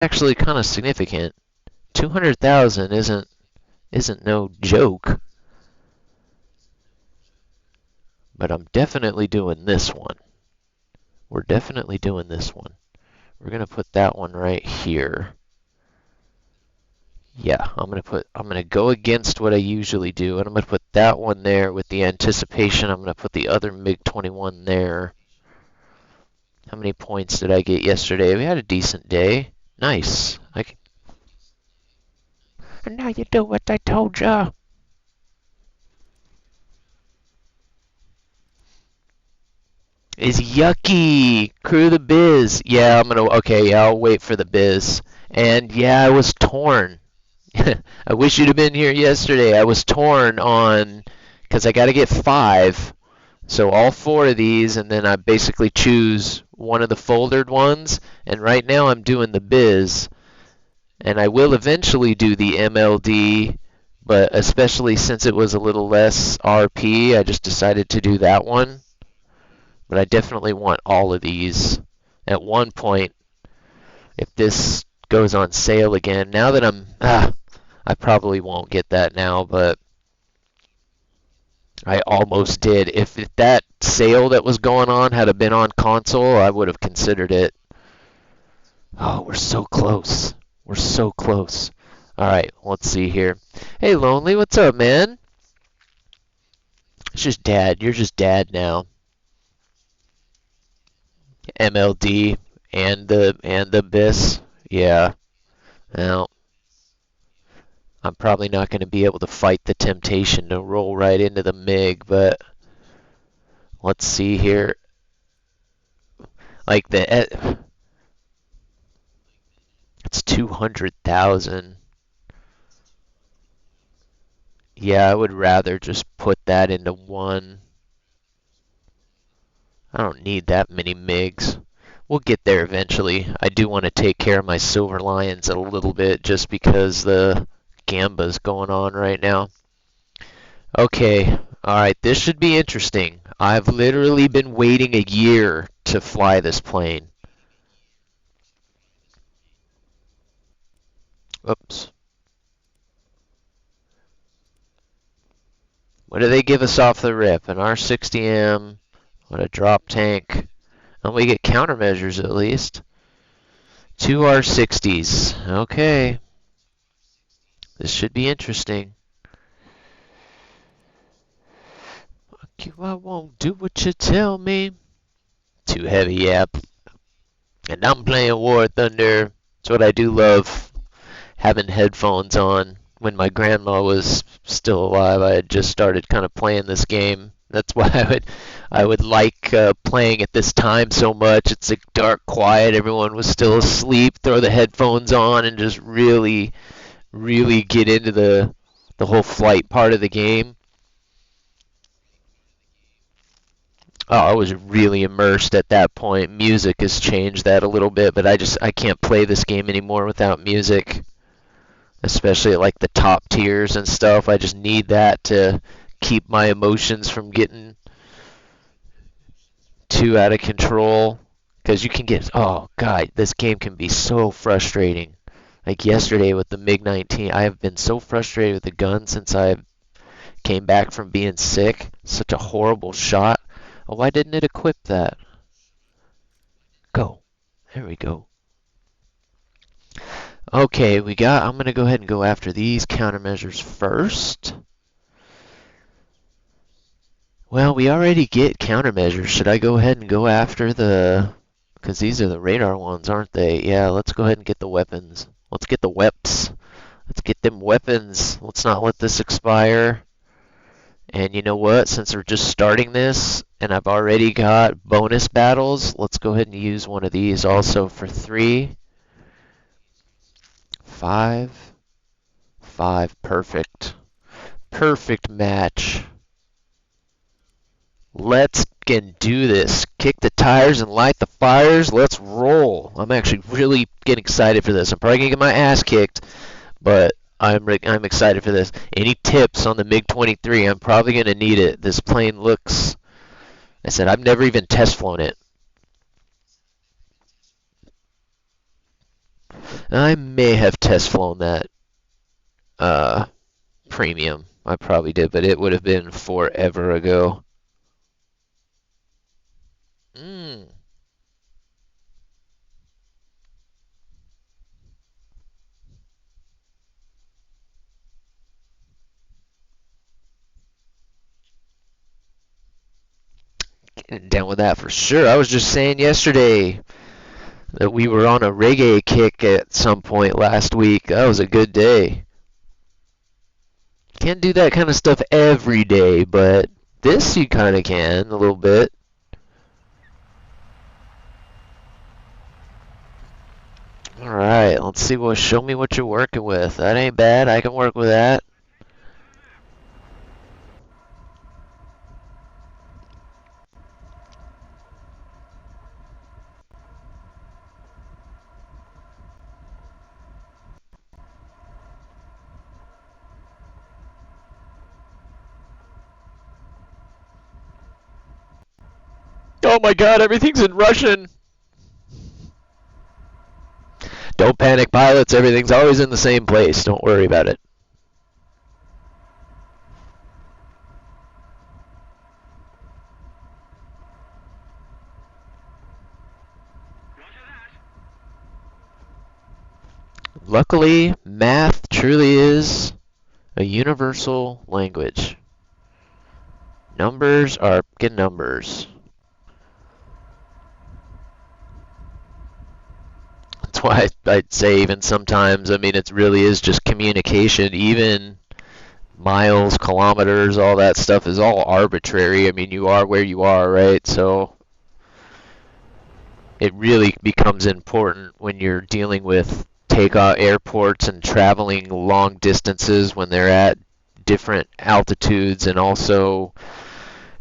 actually kind of significant. 200,000 isn't no joke. But I'm definitely doing this one. We're definitely doing this one. We're going to put that one right here. Yeah, I'm gonna go against what I usually do, and I'm gonna put that one there with the anticipation. I'm gonna put the other MiG-21 there. How many points did I get yesterday? We had a decent day. Nice. And now you do what I told ya. Is yucky. Crew the biz. Yeah, okay, yeah, I'll wait for the biz. And yeah, I was torn. I wish you'd have been here yesterday. I was torn on, because I got to get 5. So all 4 of these, and then I basically choose one of the foldered ones. And right now I'm doing the biz. And I will eventually do the MLD, but especially since it was a little less RP, I just decided to do that one. But I definitely want all of these at one point if this goes on sale again. Now that I probably won't get that now, but I almost did. If that sale that was going on had been on console, I would have considered it. Oh, we're so close. We're so close. All right, let's see here. Hey, Lonely, what's up, man? It's just Dad. You're just Dad now. MLD and the BIS. Yeah. Well, I'm probably not going to be able to fight the temptation to roll right into the MiG, but let's see here. Like it's 200,000. Yeah, I would rather just put that into one. I don't need that many MiGs. We'll get there eventually. I do want to take care of my Silver Lions a little bit just because the Gamba's going on right now. Okay, alright, this should be interesting. I've literally been waiting a year to fly this plane. Oops. What do they give us off the rip? An R-60M, what a drop tank. And we get countermeasures at least. 2 R-60s. Okay. This should be interesting. Fuck you, I won't do what you tell me. Too heavy, yeah. And I'm playing War Thunder. That's what I do love, having headphones on. When my grandma was still alive, I had just started kind of playing this game. That's why I would like playing at this time so much. It's like dark, quiet. Everyone was still asleep. Throw the headphones on and just really, really get into the whole flight part of the game. Oh, I was really immersed at that point. Music has changed that a little bit, but I can't play this game anymore without music, especially at like the top tiers and stuff. I just need that to keep my emotions from getting too out of control. Because you can get, oh god, this game can be so frustrating. Like yesterday with the MiG-19, I have been so frustrated with the gun since I came back from being sick. Such a horrible shot. Oh, why didn't it equip that? Go. There we go. Okay, I'm going to go ahead and go after these countermeasures first. Well, we already get countermeasures. Should I go ahead and go after because these are the radar ones, aren't they? Yeah, let's go ahead and get the weapons. Let's get the weps. Let's get them weapons. Let's not let this expire. And you know what? Since we're just starting this, and I've already got bonus battles, let's go ahead and use one of these also for 3. 5. 5. Perfect. Perfect match. Let's do this. Kick the tires and light the fires. Let's roll. I'm actually really getting excited for this. I'm probably going to get my ass kicked, but I'm excited for this. Any tips on the MiG-23? I'm probably going to need it. This plane looks... I said, I've never even test flown it. I may have test flown that uh, premium. I probably did, but it would have been forever ago. Mm. Getting down with that for sure. I was just saying yesterday that we were on a reggae kick at some point last week. That was a good day. Can't do that kind of stuff every day, but this you kind of can a little bit. All right, let's see. Well, show me what you're working with. That ain't bad. I can work with that. Oh my God, everything's in Russian. Don't panic, pilots. Everything's always in the same place. Don't worry about it. Luckily, math truly is a universal language. Numbers are good numbers. That's why I'd say even sometimes, I mean, it really is just communication. Even miles, kilometers, all that stuff is all arbitrary. I mean, you are where you are, right? So it really becomes important when you're dealing with takeoff airports and traveling long distances when they're at different altitudes, and also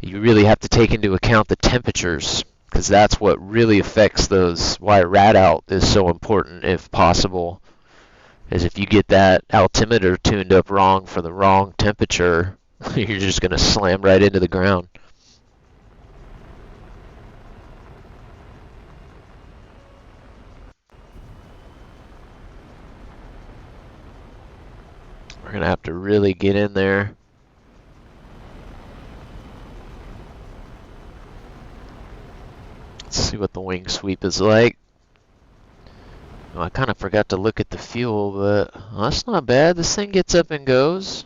you really have to take into account the temperatures because that's what really affects those. Why rad out is so important, if possible, is if you get that altimeter tuned up wrong for the wrong temperature, you're just going to slam right into the ground. We're going to have to really get in there. Let's see what the wing sweep is like. Oh, I kind of forgot to look at the fuel, but that's not bad. This thing gets up and goes.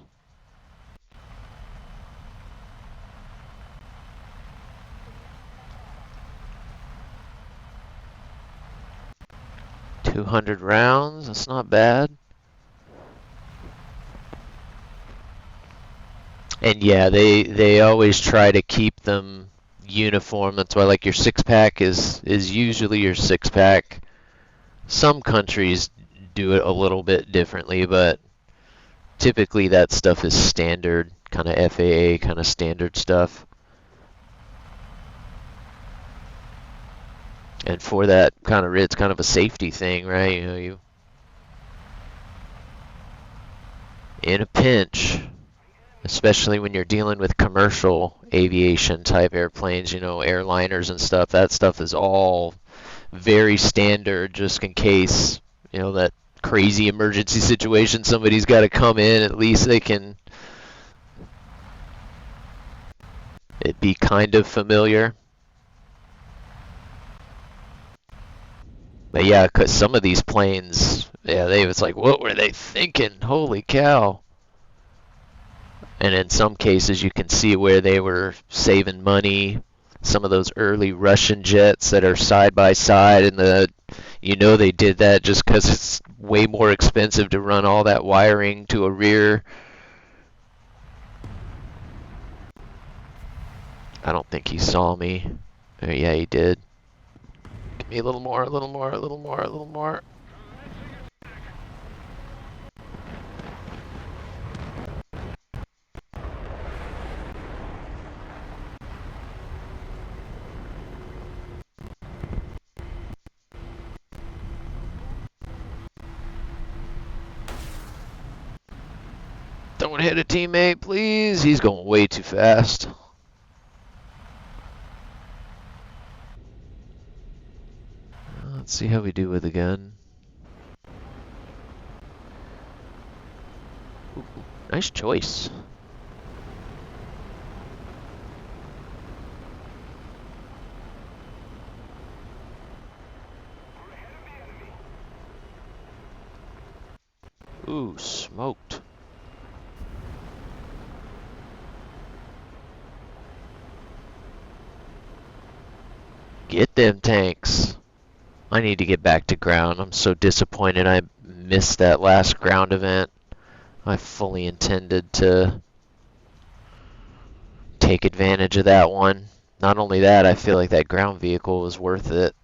$200, that's not bad. And yeah, they always try to keep them uniform. That's why like your six pack is usually your six pack. Some countries do it a little bit differently, but typically that stuff is standard, kind of FAA kind of standard stuff. And for that kind of, it's kind of a safety thing, right? You know, you in a pinch, especially when you're dealing with commercial aviation type airplanes, you know, airliners and stuff. That stuff is all very standard, just in case, you know, that crazy emergency situation, somebody's got to come in. At least they can. It be kind of familiar. But yeah, 'cause some of these planes, yeah, it's like, what were they thinking? Holy cow. And in some cases, you can see where they were saving money. Some of those early Russian jets that are side by side, and they did that just because it's way more expensive to run all that wiring to a rear. I don't think he saw me. Oh, yeah, he did. Give me a little more, a little more, a little more, a little more. Don't hit a teammate, please. He's going way too fast. Let's see how we do with the gun. Ooh, nice choice. Ooh, smoked. Get them tanks. I need to get back to ground. I'm so disappointed I missed that last ground event. I fully intended to take advantage of that one. Not only that, I feel like that ground vehicle was worth it.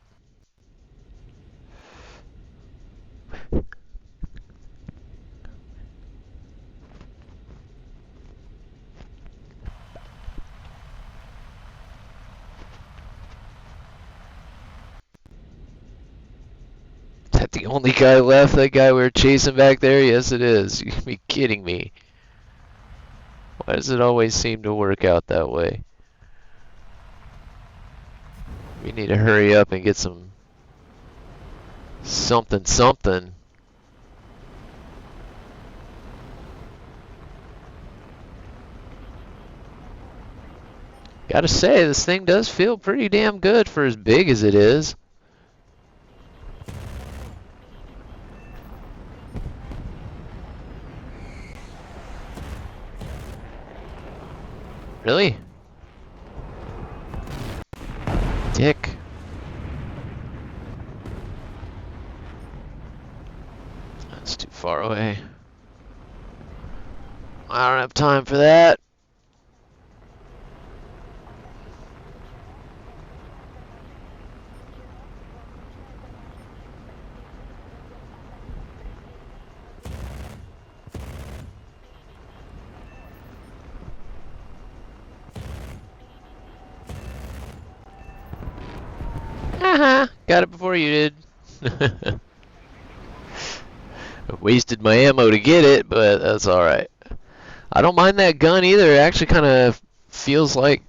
Is that the only guy left? That guy we were chasing back there? Yes, it is. You gotta be kidding me. Why does it always seem to work out that way? We need to hurry up and get some something. Gotta say, this thing does feel pretty damn good for as big as it is. Really? Dick. That's too far away. I don't have time for that. Got it before you did. I wasted my ammo to get it, but that's alright. I don't mind that gun either. It actually kind of feels like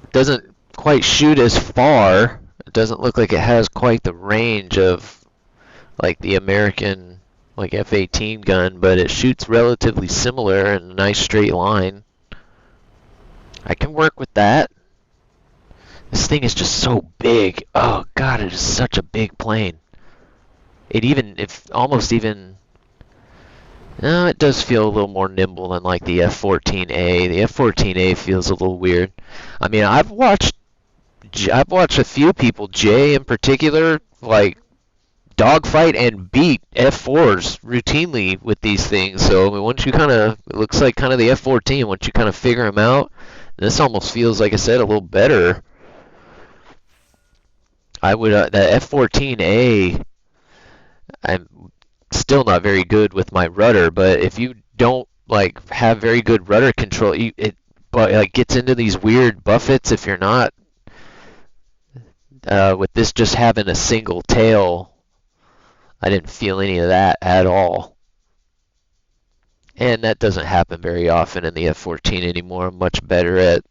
it doesn't quite shoot as far. It doesn't look like it has quite the range of like the American like F-18 gun, but it shoots relatively similar in a nice straight line. I can work with that. This thing is just so big. Oh god, it is such a big plane. Almost even, no, it does feel a little more nimble than like the F-14A. The F-14A feels a little weird. I mean, I've watched a few people, Jay in particular, like dogfight and beat F4s routinely with these things. So I mean, once you it looks like kind of the F-14. Once you kind of figure them out, this almost feels, like I said, a little better. I would the F-14A. I'm still not very good with my rudder, but if you don't like have very good rudder control, it like gets into these weird buffets if you're not with this just having a single tail. I didn't feel any of that at all. And that doesn't happen very often in the F-14 anymore. I'm much better at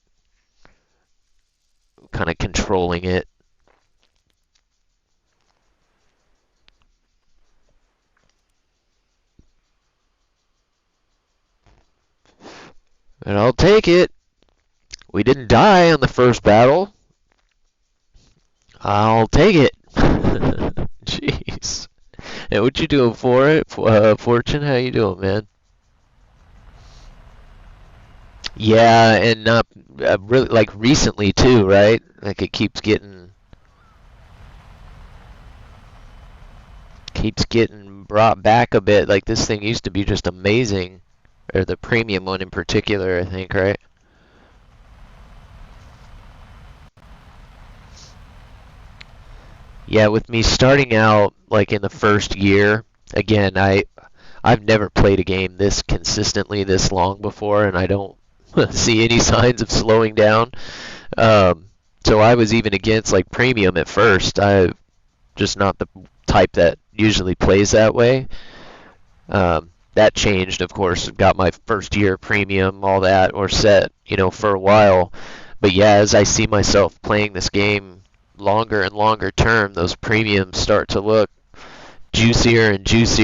kind of controlling it. But I'll take it. We didn't die on the first battle. I'll take it. Jeez. Hey, what you doing for it? Fortune, how you doing, man? Yeah, and not really like recently too, right? Like it keeps getting brought back a bit. Like this thing used to be just amazing, or the premium one in particular, I think, right? Yeah, with me starting out like in the first year, again, I've never played a game this consistently this long before, and I don't see any signs of slowing down. Um, so I was even against like premium at first. I just not the type that usually plays that way. That changed, of course. Got my first year premium, all that, or set, for a while. But yeah, as I see myself playing this game longer and longer term, those premiums start to look juicier and juicier